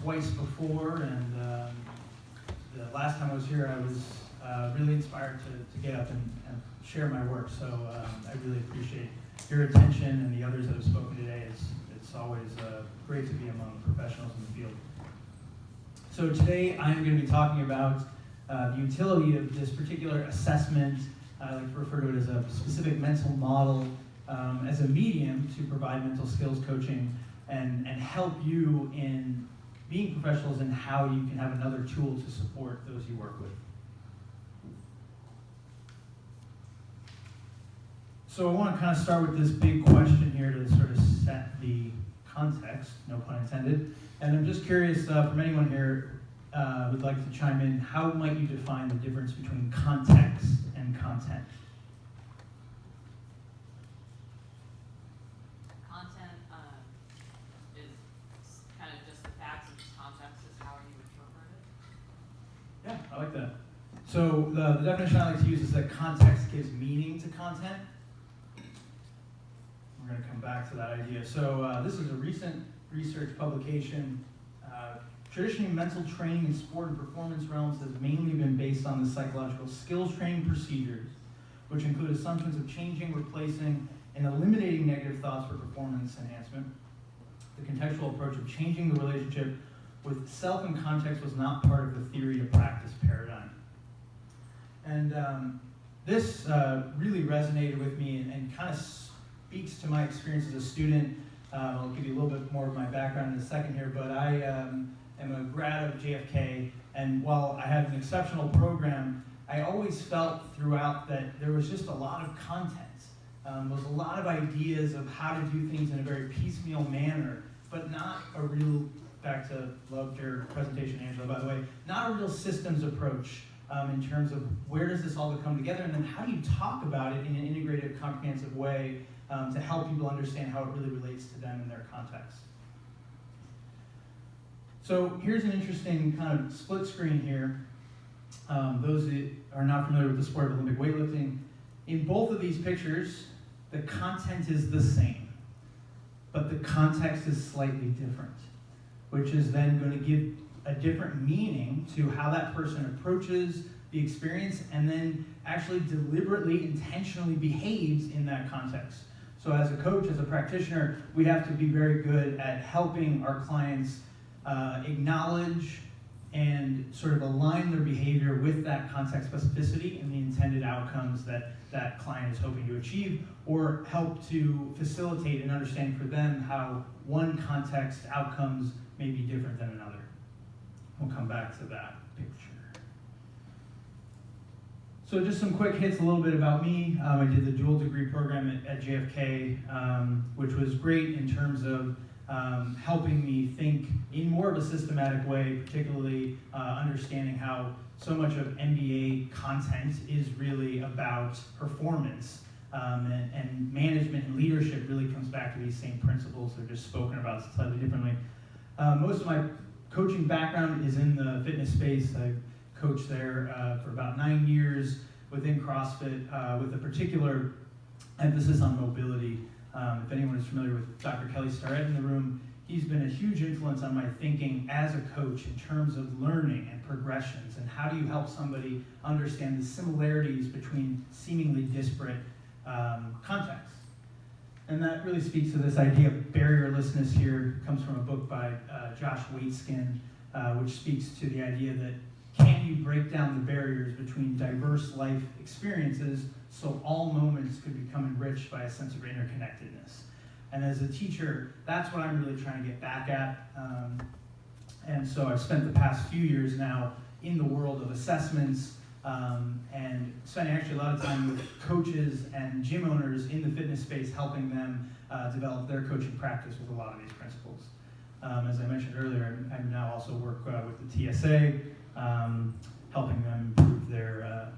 twice before, and the last time I was here, I was really inspired to get up and share my work. So I really appreciate your attention and the others that have spoken today. It's always great to be among professionals in the field. So today I'm going to be talking about the utility of this particular assessment. I like to refer to it as a specific mental model as a medium to provide mental skills coaching and help you in being professionals and how you can have another tool to support those you work with. So I want to kind of start with this big question here to sort of set the context, no pun intended. And I'm just curious from anyone here who'd like to chime in, how might you define the difference between context and content? Content is kind of just the facts, and context is how you interpret it. Yeah, I like that. So the definition I like to use is that context gives meaning to content. We're going to come back to that idea. So this is a recent research publication. Traditionally, mental training in sport and performance realms has mainly been based on the psychological skills training procedures, which include assumptions of changing, replacing, and eliminating negative thoughts for performance enhancement. The contextual approach of changing the relationship with self and context was not part of the theory to practice paradigm. And this really resonated with me and kind of speaks to my experience as a student. I'll give you a little bit more of my background in a second here, but I am a grad of JFK, and while I had an exceptional program, I always felt throughout that there was just a lot of content. There was a lot of ideas of how to do things in a very piecemeal manner, but not a real, back to loved your presentation, Angela, by the way, not a real systems approach in terms of where does this all come together, and then how do you talk about it in an integrated, comprehensive way to help people understand how it really relates to them in their context. So here's an interesting kind of split screen here. Those that are not familiar with the sport of Olympic weightlifting, in both of these pictures, the content is the same, but the context is slightly different, which is then going to give a different meaning to how that person approaches the experience and then actually deliberately, intentionally behaves in that context. So as a coach, as a practitioner, we have to be very good at helping our clients acknowledge and sort of align their behavior with that context specificity and the intended outcomes that that client is hoping to achieve, or help to facilitate an understanding for them how one context outcomes may be different than another. We'll come back to that picture. So just some quick hits, a little bit about me. I did the dual degree program at JFK, which was great in terms of helping me think in more of a systematic way, particularly understanding how so much of MBA content is really about performance, and management and leadership really comes back to these same principles. They're just spoken about slightly differently. Most of my coaching background is in the fitness space. I coached there for about 9 years within CrossFit with a particular emphasis on mobility. If anyone is familiar with Dr. Kelly Starrett in the room, he's been a huge influence on my thinking as a coach in terms of learning and progressions and how do you help somebody understand the similarities between seemingly disparate contexts. And that really speaks to this idea of barrierlessness here. It comes from a book by Josh Waitskin, which speaks to the idea that can you break down the barriers between diverse life experiences so all moments could become enriched by a sense of interconnectedness. And as a teacher, that's what I'm really trying to get back at. And so I've spent the past few years now in the world of assessments and spending actually a lot of time with coaches and gym owners in the fitness space, helping them develop their coaching practice with a lot of these principles. As I mentioned earlier, I now also work with the TSA, helping them improve their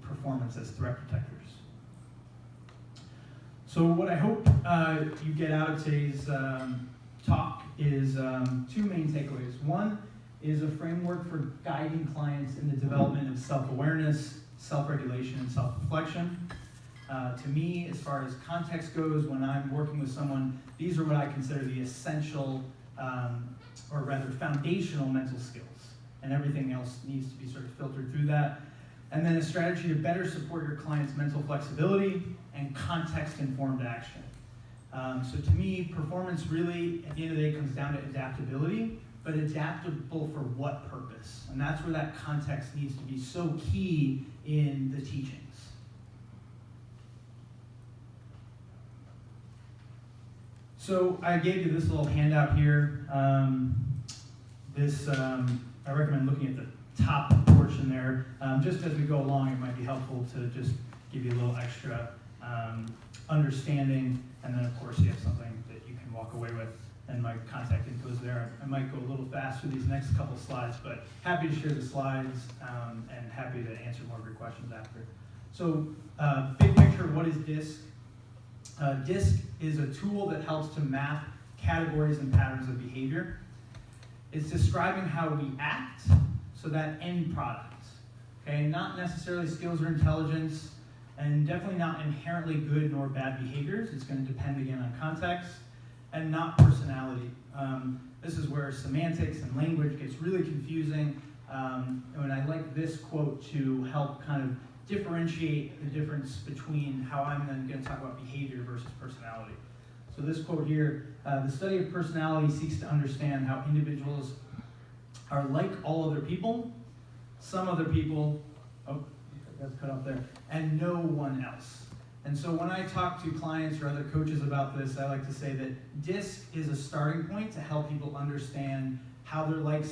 performance as threat detectors. So what I hope you get out of today's talk is two main takeaways. One is a framework for guiding clients in the development of self-awareness, self-regulation, and self-reflection. To me, as far as context goes, when I'm working with someone, these are what I consider the essential or rather foundational mental skills, and everything else needs to be sort of filtered through that. And then a strategy to better support your client's mental flexibility and context-informed action. So to me, performance really, at the end of the day, comes down to adaptability, but adaptable for what purpose? And that's where that context needs to be so key in the teachings. So I gave you this little handout here. I recommend looking at the top portion there. Just as we go along, it might be helpful to just give you a little extra understanding, and then of course you have something that you can walk away with, and my contact info is there. I might go a little fast through these next couple slides, but happy to share the slides and happy to answer more of your questions after. So big picture, what is DISC? DISC is a tool that helps to map categories and patterns of behavior. It's describing how we act, so that end product, okay? Not necessarily skills or intelligence, and definitely not inherently good nor bad behaviors. It's going to depend again on context, and not personality. This is where semantics and language gets really confusing, and I like this quote to help kind of differentiate the difference between how I'm then going to talk about behavior versus personality. So this quote here, the study of personality seeks to understand how individuals are like all other people, some other people, oh, that's cut off there, and no one else. And so when I talk to clients or other coaches about this, I like to say that DISC is a starting point to help people understand how they're like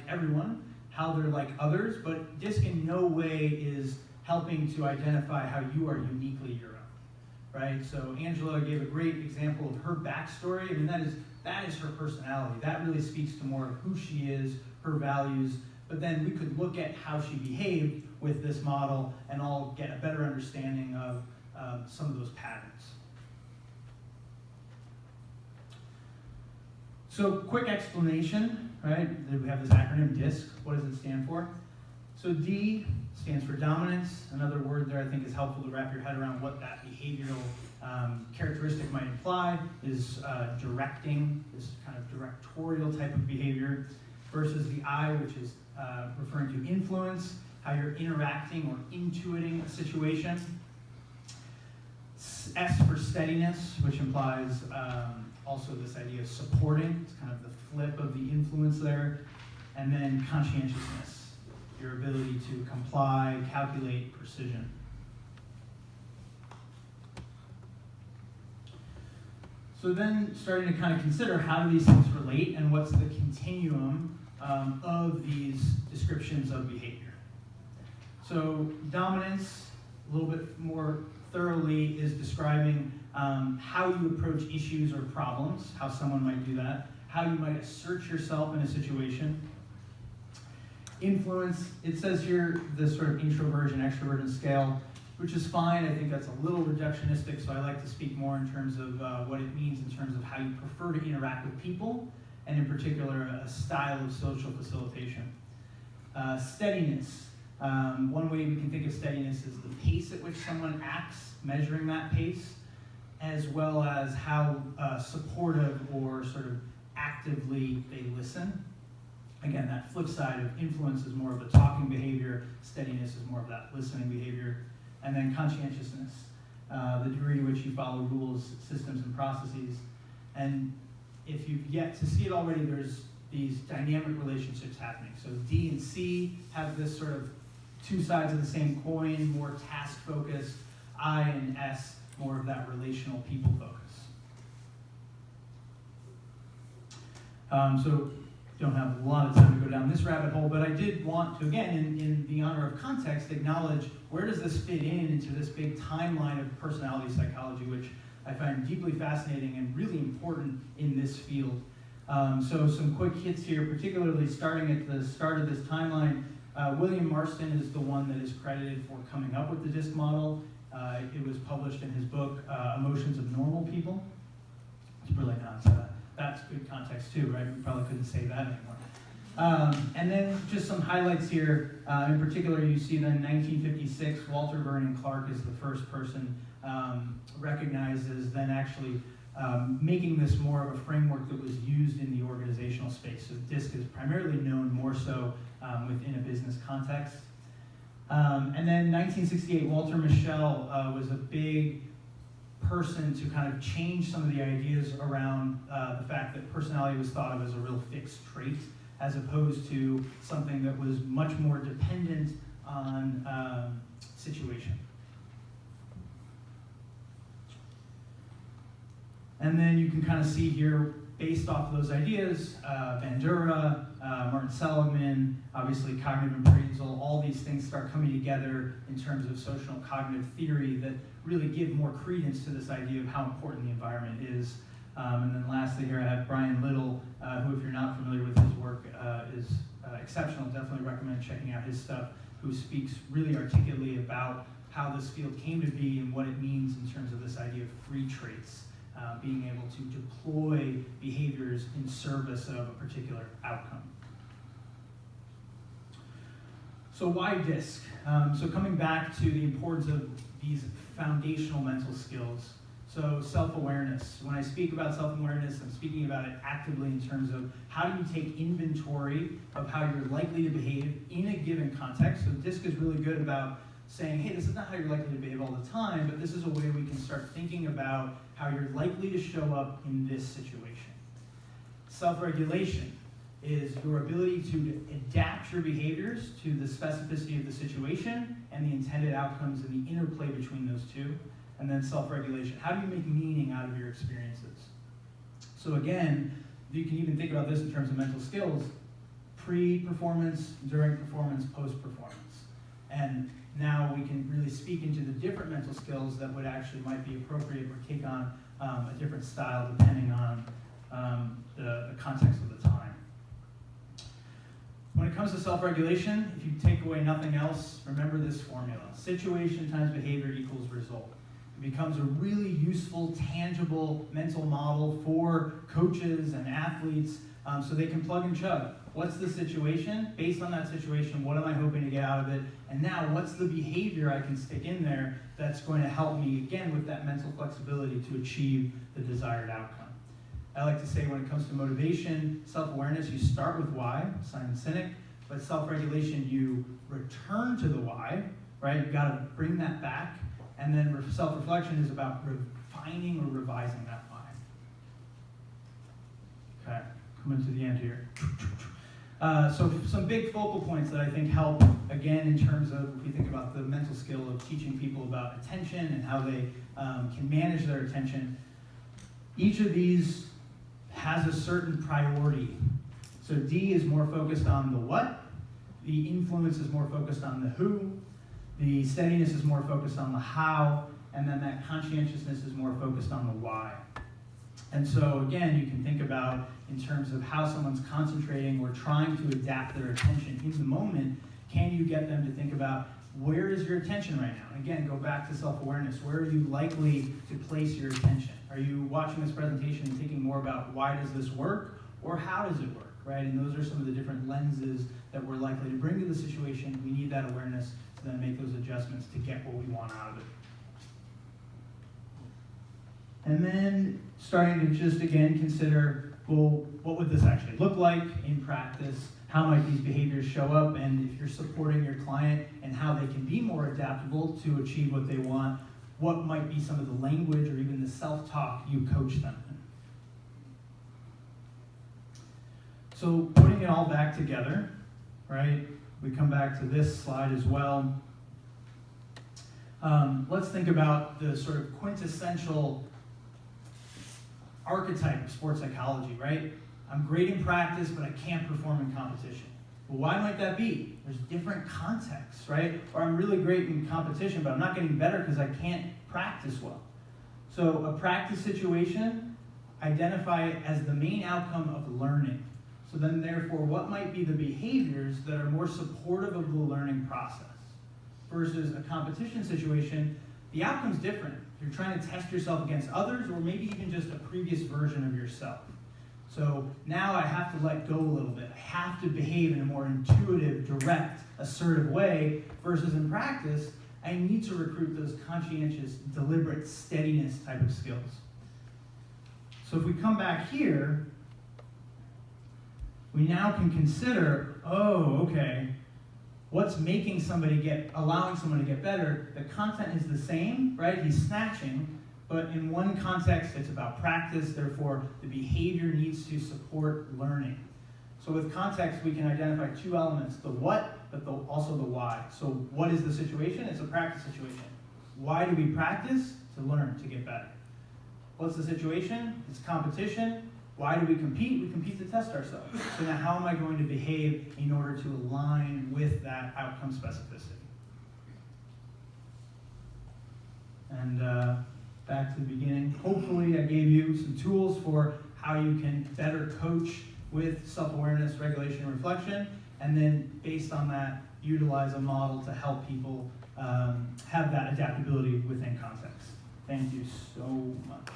everyone, how they're like others, but DISC in no way is helping to identify how you are uniquely your own, right? So Angela gave a great example of her backstory. I mean, that is her personality. That really speaks to more of who she is, her values, but then we could look at how she behaved with this model and all get a better understanding of some of those patterns. So quick explanation, right? We have this acronym DISC. What does it stand for? So D stands for dominance. Another word there I think is helpful to wrap your head around what that behavioral characteristic might imply is directing, this kind of directorial type of behavior, versus the I, which is referring to influence, how you're interacting or intuiting a situation. S for steadiness, which implies also this idea of supporting. It's kind of the flip of the influence there. And then conscientiousness, your ability to comply, calculate, precision. So then starting to kind of consider how do these things relate and what's the continuum of these descriptions of behavior. So dominance, a little bit more thoroughly, is describing how you approach issues or problems, how someone might do that, how you might assert yourself in a situation. Influence, it says here this sort of introversion, extroversion scale, which is fine. I think that's a little reductionistic, so I like to speak more in terms of what it means in terms of how you prefer to interact with people, and in particular, a style of social facilitation. Steadiness. One way we can think of steadiness is the pace at which someone acts, measuring that pace, as well as how supportive or sort of actively they listen. Again, that flip side of influence is more of the talking behavior, steadiness is more of that listening behavior. And then conscientiousness, the degree to which you follow rules, systems, and processes. And if you've yet to see it already, there's these dynamic relationships happening. So D and C have this sort of two sides of the same coin, more task-focused. I and S, more of that relational people focus. So don't have a lot of time to go down this rabbit hole, but I did want to, again, in the honor of context, acknowledge where does this fit into this big timeline of personality psychology, which I find deeply fascinating and really important in this field. So some quick hits here, particularly starting at the start of this timeline. William Marston is the one that is credited for coming up with the DISC model. It was published in his book, Emotions of Normal People. It's really not, that's good context too, right? We probably couldn't say that anymore. And then just some highlights here. In particular, you see then 1956, Walter Vernon Clark is the first person recognized as then actually making this more of a framework that was used in the organizational space. So DISC is primarily known more so within a business context. And then 1968, Walter Mischel was a big person to kind of change some of the ideas around the fact that personality was thought of as a real fixed trait, as opposed to something that was much more dependent on situation. And then you can kind of see here, based off of those ideas, Bandura, Martin Seligman, obviously cognitive appraisal, all these things start coming together in terms of social cognitive theory that really give more credence to this idea of how important the environment is. And then lastly here I have Brian Little, who if you're not familiar with his work is exceptional, definitely recommend checking out his stuff, who speaks really articulately about how this field came to be and what it means in terms of this idea of free traits. Being able to deploy behaviors in service of a particular outcome. So why DISC? So coming back to the importance of these foundational mental skills. So self-awareness. When I speak about self-awareness, I'm speaking about it actively in terms of how do you take inventory of how you're likely to behave in a given context. So DISC is really good about saying, hey, this is not how you're likely to behave all the time, but this is a way we can start thinking about how you're likely to show up in this situation. Self-regulation is your ability to adapt your behaviors to the specificity of the situation and the intended outcomes and the interplay between those two. And then self-regulation. How do you make meaning out of your experiences? So again, you can even think about this in terms of mental skills, pre-performance, during performance, post-performance. And now we can really speak into the different mental skills that would actually might be appropriate or take on a different style depending on the context of the time. When it comes to self-regulation, if you take away nothing else, remember this formula. Situation times behavior equals result. It becomes a really useful, tangible mental model for coaches and athletes so they can plug and chug. What's the situation? Based on that situation, what am I hoping to get out of it? And now, what's the behavior I can stick in there that's going to help me, again, with that mental flexibility to achieve the desired outcome? I like to say when it comes to motivation, self-awareness, you start with why, Simon Sinek, but self-regulation, you return to the why, right? You've got to bring that back, and then self-reflection is about refining or revising that why. Okay, coming to the end here. So some big focal points that I think help, again, in terms of, if you think about the mental skill of teaching people about attention and how they can manage their attention, each of these has a certain priority. So D is more focused on the what, the influence is more focused on the who, the steadiness is more focused on the how, and then that conscientiousness is more focused on the why. And so again, you can think about in terms of how someone's concentrating or trying to adapt their attention in the moment, can you get them to think about where is your attention right now? And again, go back to self-awareness. Where are you likely to place your attention? Are you watching this presentation and thinking more about why does this work or how does it work, right? And those are some of the different lenses that we're likely to bring to the situation. We need that awareness to then make those adjustments to get what we want out of it. And then starting to just, again, consider, well, what would this actually look like in practice? How might these behaviors show up? And if you're supporting your client and how they can be more adaptable to achieve what they want, what might be some of the language or even the self-talk you coach them in? So putting it all back together, right? We come back to this slide as well. Let's think about the sort of quintessential archetype of sports psychology, right? I'm great in practice, but I can't perform in competition. Well, why might that be? There's different contexts, right? Or I'm really great in competition, but I'm not getting better because I can't practice well. So a practice situation, identify it as the main outcome of learning. So then therefore, what might be the behaviors that are more supportive of the learning process? Versus a competition situation, the outcome's different. You're trying to test yourself against others or maybe even just a previous version of yourself. So now I have to let go a little bit. I have to behave in a more intuitive, direct, assertive way versus in practice, I need to recruit those conscientious, deliberate, steadiness type of skills. So if we come back here, we now can consider, oh, okay, what's making allowing someone to get better? The content is the same, right? He's snatching, but in one context, it's about practice, therefore the behavior needs to support learning. So with context, we can identify two elements, the what, but also the why. So what is the situation? It's a practice situation. Why do we practice? To learn, to get better. What's the situation? It's competition. Why do we compete? We compete to test ourselves. So now how am I going to behave in order to align with that outcome specificity? And back to the beginning. Hopefully I gave you some tools for how you can better coach with self-awareness, regulation, and reflection, and then based on that, utilize a model to help people have that adaptability within context. Thank you so much.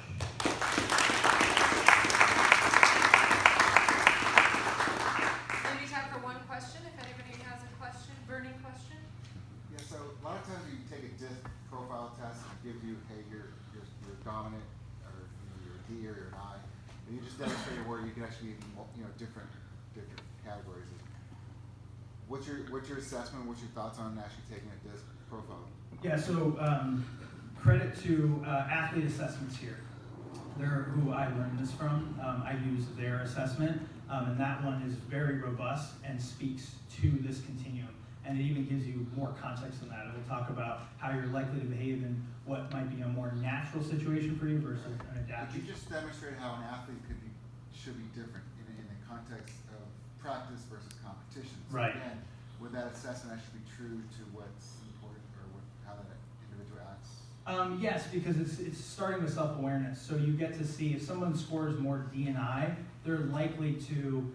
Maybe time for one question, if anybody has a question, burning question. Yeah, so a lot of times you take a DISC profile test and it gives you, hey, you're dominant, or you're a D or you're an I, and you just demonstrate where you can actually be, different categories. What's your assessment? What's your thoughts on actually taking a DISC profile? Yeah, so credit to athlete assessments here. They're who I learned this from. I use their assessment, and that one is very robust and speaks to this continuum. And it even gives you more context than that. It will talk about how you're likely to behave in what might be a more natural situation for you versus an Could adaptive. you just demonstrate how an athlete should be different in the context of practice versus competition? So Right. Again, would that assessment actually be true to what's important or how that individual acts? Yes, because it's starting with self-awareness. So you get to see if someone scores more D&I, they're likely to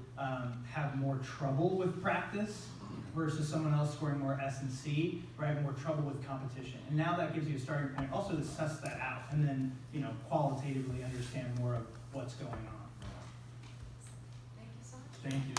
have more trouble with practice versus someone else scoring more S and C, right? More trouble with competition. And now that gives you a starting point also to suss that out and then, qualitatively understand more of what's going on. Thank you so much. Thank you.